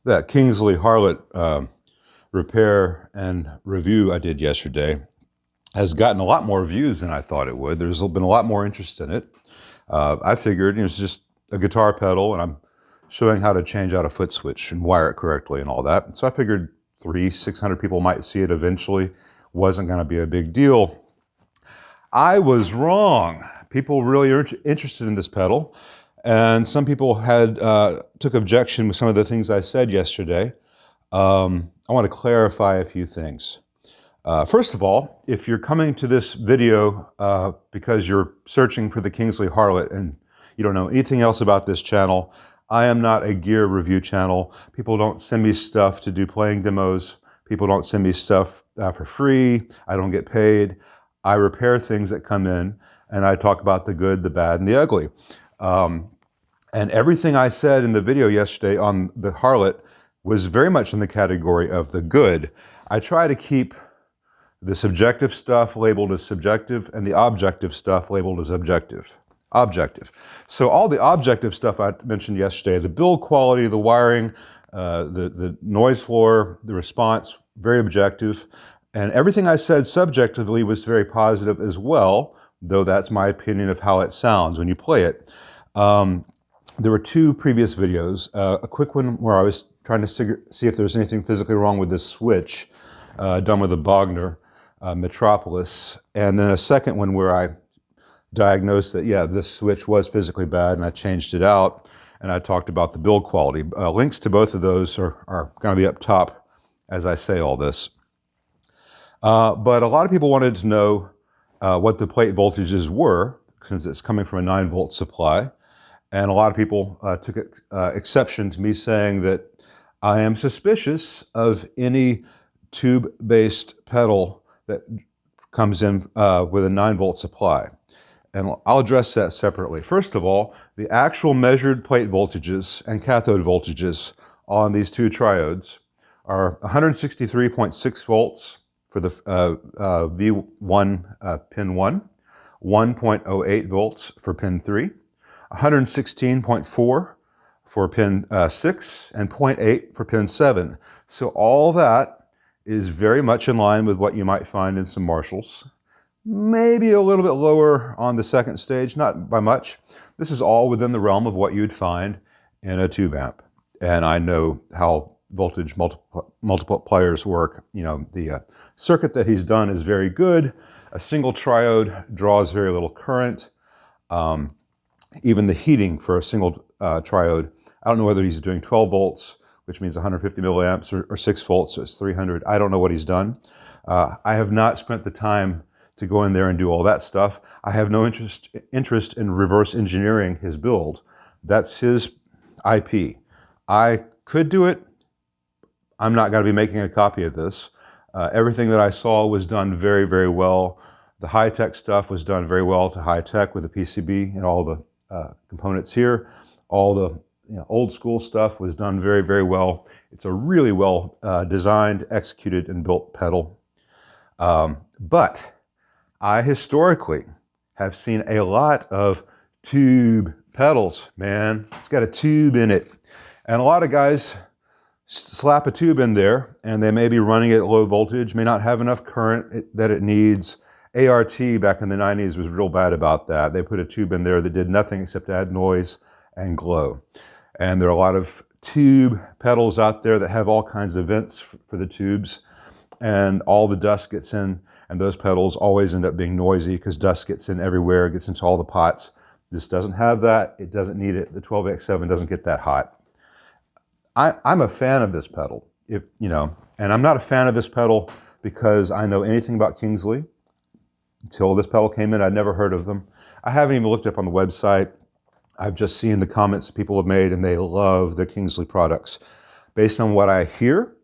That Kingsley Harlot repair and review I did yesterday has gotten a lot more views than I thought it would. There's been a lot more interest in it. I figured it's just a guitar pedal, and I'm showing how to change out a foot switch and wire it correctly and all that. So I figured 600 people might see it eventually. Wasn't going to be a big deal. I was wrong. People really are interested in this pedal, and some people had took objection with some of the things I said yesterday. I want to clarify a few things. First of all, if you're coming to this video because you're searching for the Kingsley Harlot and you don't know anything else about this channel, I am not a gear review channel. People don't send me stuff to do playing demos. People don't send me stuff for free. I don't get paid. I repair things that come in, and I talk about the good, the bad, and the ugly. And everything I said in the video yesterday on the Harlot was very much in the category of the good. I try to keep the subjective stuff labeled as subjective and the objective stuff labeled as objective. So all the objective stuff I mentioned yesterday, the build quality, the wiring, the noise floor, the response, very objective. And everything I said subjectively was very positive as well, though that's my opinion of how it sounds when you play it. There were two previous videos, a quick one where I was trying to see if there's anything physically wrong with this switch, done with a Bogner Metropolis, and then a second one where I diagnosed that, yeah, this switch was physically bad, and I changed it out, and I talked about the build quality. Links to both of those are going to be up top as I say all this. But a lot of people wanted to know what the plate voltages were, since it's coming from a 9-volt supply. And a lot of people took exception to me saying that I am suspicious of any tube-based pedal that comes in with a 9-volt supply. And I'll address that separately. First of all, the actual measured plate voltages and cathode voltages on these two triodes are 163.6 volts for the V1 pin 1, 1.08 volts for pin 3, 116.4 for pin 6, and 0.8 for pin 7. So all that is very much in line with what you might find in some Marshalls. Maybe a little bit lower on the second stage, not by much. This is all within the realm of what you'd find in a tube amp. And I know how voltage multipliers work. You know, the circuit that he's done is very good. A single triode draws very little current. Even the heating for a single triode, I don't know whether he's doing 12 volts, which means 150 milliamps, or 6 volts, so it's 300. I don't know what he's done. I have not spent the time to go in there and do all that stuff. I have no interest in reverse engineering his build. That's his IP. I could do it. I'm not going to be making a copy of this. Everything that I saw was done very, very well. The high-tech stuff was done very well to high-tech with the PCB and all the components here. All the old school stuff was done very, very well. It's a really well designed, executed, and built pedal. But I historically have seen a lot of tube pedals, man. It's got a tube in it. And a lot of guys slap a tube in there, and they may be running it at low voltage, may not have enough current that it needs. ART back in the 90s was real bad about that. They put a tube in there that did nothing except add noise and glow. And there are a lot of tube pedals out there that have all kinds of vents for the tubes, and all the dust gets in, and those pedals always end up being noisy because dust gets in everywhere, it gets into all the pots. This doesn't have that, it doesn't need it. The 12X7 doesn't get that hot. I'm a fan of this pedal, and I'm not a fan of this pedal because I know anything about Kingsley. Until this pedal came in, I'd never heard of them. I haven't even looked up on the website. I've just seen the comments that people have made, and they love the Kingsley products. Based on what I hear,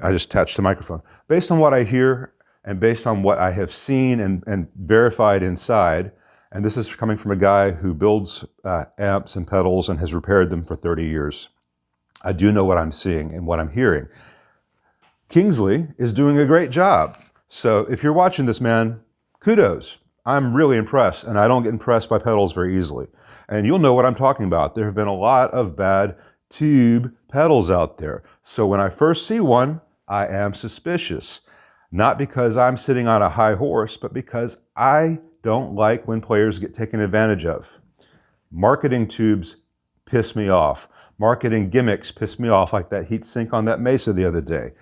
I just touched the microphone. Based on what I hear and based on what I have seen and verified inside, and this is coming from a guy who builds amps and pedals and has repaired them for 30 years. I do know what I'm seeing and what I'm hearing. Kingsley is doing a great job. So if you're watching this, man, kudos. I'm really impressed, and I don't get impressed by pedals very easily. And you'll know what I'm talking about. There have been a lot of bad tube pedals out there. So when I first see one, I am suspicious. Not because I'm sitting on a high horse, but because I don't like when players get taken advantage of. Marketing tubes piss me off. Marketing gimmicks piss me off, like that heat sink on that Mesa the other day.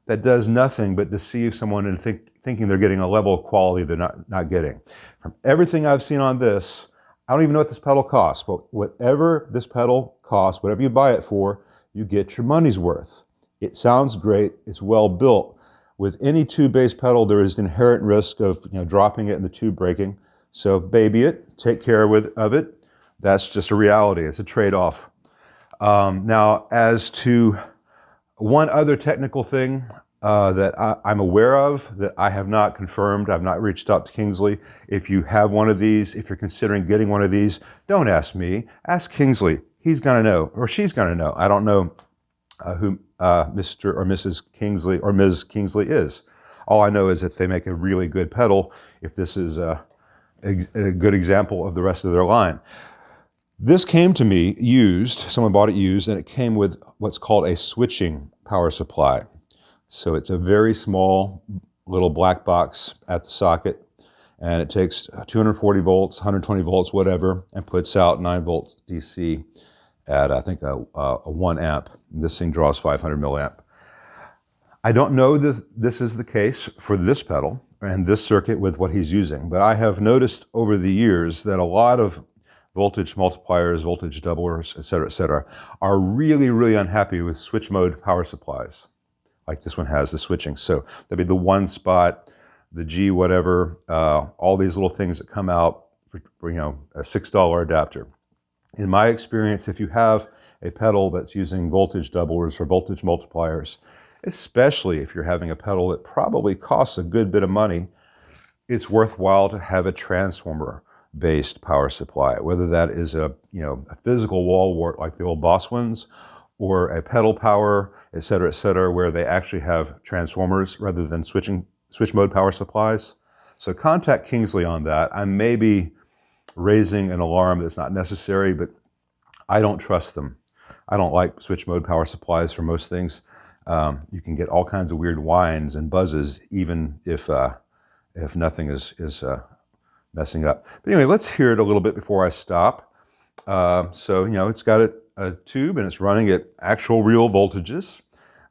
That does nothing but deceive someone into thinking they're getting a level of quality they're not getting. From everything I've seen on this, I don't even know what this pedal costs, but whatever this pedal costs, whatever you buy it for, you get your money's worth. It sounds great, it's well built. With any tube-based pedal, there is inherent risk of dropping it and the tube breaking. So baby it, take care of it. That's just a reality, it's a trade-off. Now, as to one other technical thing that I'm aware of that I have not confirmed, I've not reached out to Kingsley. If you have one of these, if you're considering getting one of these, don't ask me, ask Kingsley. He's gonna know, or she's gonna know. I don't know who Mr. or Mrs. Kingsley or Ms. Kingsley is. All I know is that they make a really good pedal, if this is a good example of the rest of their line. This came to me used, someone bought it used, and it came with what's called a switching power supply. So it's a very small little black box at the socket, and it takes 240 volts, 120 volts, whatever, and puts out 9 volts DC at, I think, a 1 amp. This thing draws 500 milliamp. I don't know this is the case for this pedal and this circuit with what he's using, but I have noticed over the years that a lot of voltage multipliers, voltage doublers, et cetera, are really, really unhappy with switch mode power supplies. Like this one has the switching. So that'd be the one spot, the G whatever, all these little things that come out for a $6 adapter. In my experience, if you have a pedal that's using voltage doublers or voltage multipliers, especially if you're having a pedal that probably costs a good bit of money, it's worthwhile to have a transformer-based power supply, whether that is a physical wall wart like the old Boss ones, or a pedal power, et cetera, where they actually have transformers rather than switch mode power supplies. So contact Kingsley on that. I may be raising an alarm that's not necessary, but I don't trust them. I don't like switch mode power supplies for most things. You can get all kinds of weird whines and buzzes, even if nothing is messing up. But anyway, let's hear it a little bit before I stop. So it's got a tube and it's running at actual real voltages.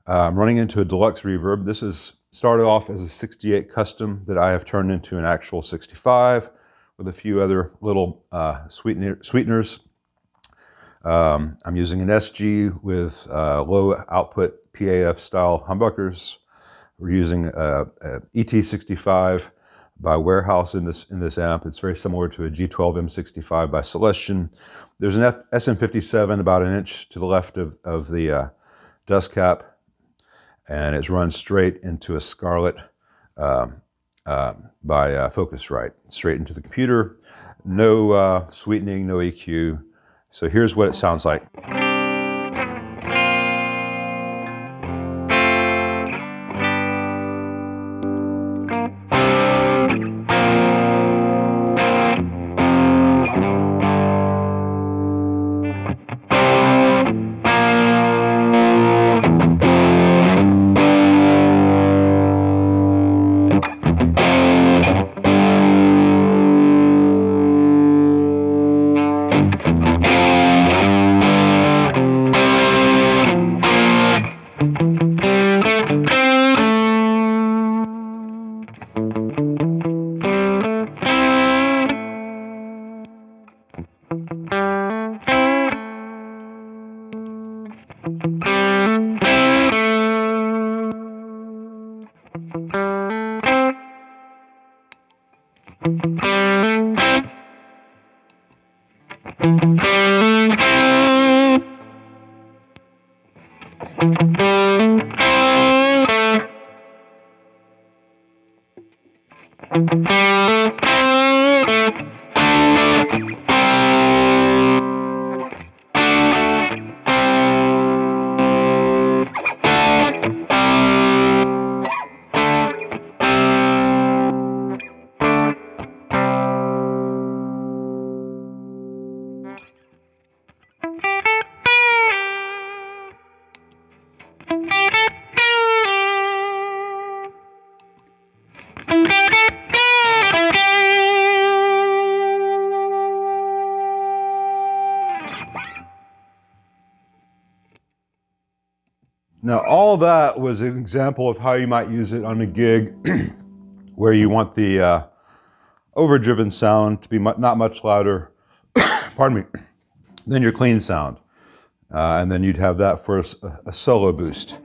I'm running into a deluxe reverb. This is started off as a 68 custom that I have turned into an actual 65 with a few other little sweeteners. I'm using an SG with low output PAF style humbuckers. We're using a ET65 by Warehouse in this amp. It's very similar to a G12 M65 by Celestion. There's an SM57 about an inch to the left of the dust cap, and it's run straight into a Scarlett by Focusrite, straight into the computer. No sweetening, no EQ. So here's what it sounds like. Now, all that was an example of how you might use it on a gig where you want the overdriven sound to be not much louder, pardon me, than your clean sound. And then you'd have that for a solo boost.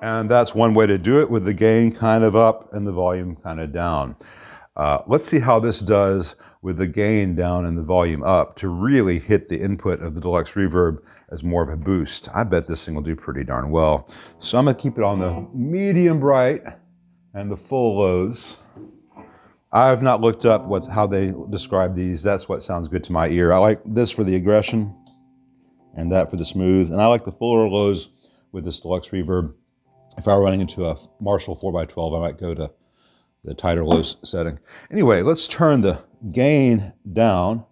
And that's one way to do it, with the gain kind of up and the volume kind of down. Let's see how this does with the gain down and the volume up to really hit the input of the Deluxe Reverb as more of a boost. I bet this thing will do pretty darn well. So I'm gonna keep it on the medium bright and the full lows. I've not looked up how they describe these. That's what sounds good to my ear. I like this for the aggression and that for the smooth. And I like the fuller lows with this Deluxe Reverb. If I were running into a Marshall 4x12, I might go to the tighter lows setting. Anyway, let's turn the gain down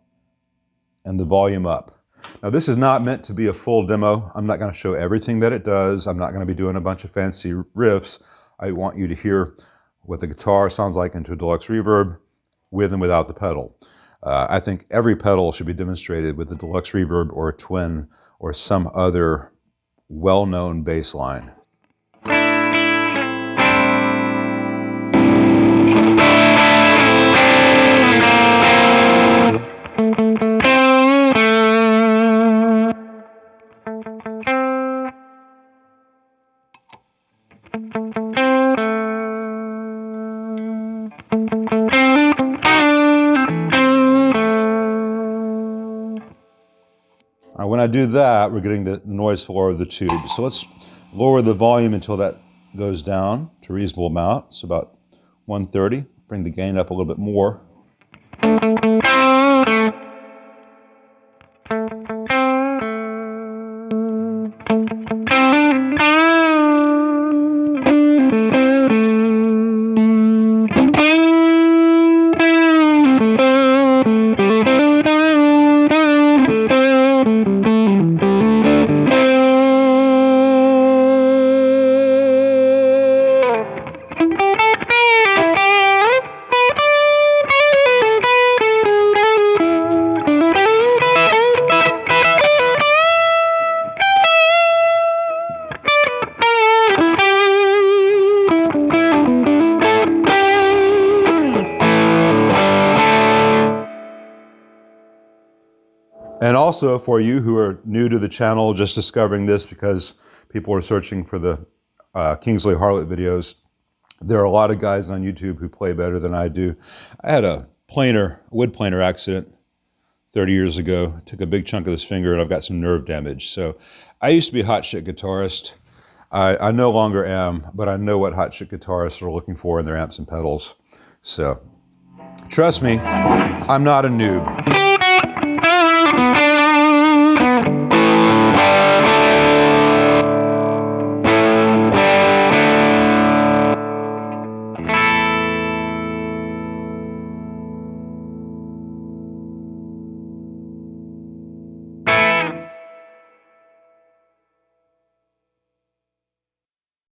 and the volume up. Now, this is not meant to be a full demo. I'm not going to show everything that it does. I'm not going to be doing a bunch of fancy riffs. I want you to hear what the guitar sounds like into a Deluxe Reverb with and without the pedal. I think every pedal should be demonstrated with the Deluxe Reverb or a Twin or some other well-known bass line. When I do that, we're getting the noise floor of the tube. So let's lower the volume until that goes down to a reasonable amount. So about 130. Bring the gain up a little bit more. And also for you who are new to the channel, just discovering this because people are searching for the Kingsley Harlot videos, there are a lot of guys on YouTube who play better than I do. I had a wood planer accident 30 years ago. Took a big chunk of this finger and I've got some nerve damage. So I used to be a hot shit guitarist. I no longer am, but I know what hot shit guitarists are looking for in their amps and pedals. So trust me, I'm not a noob.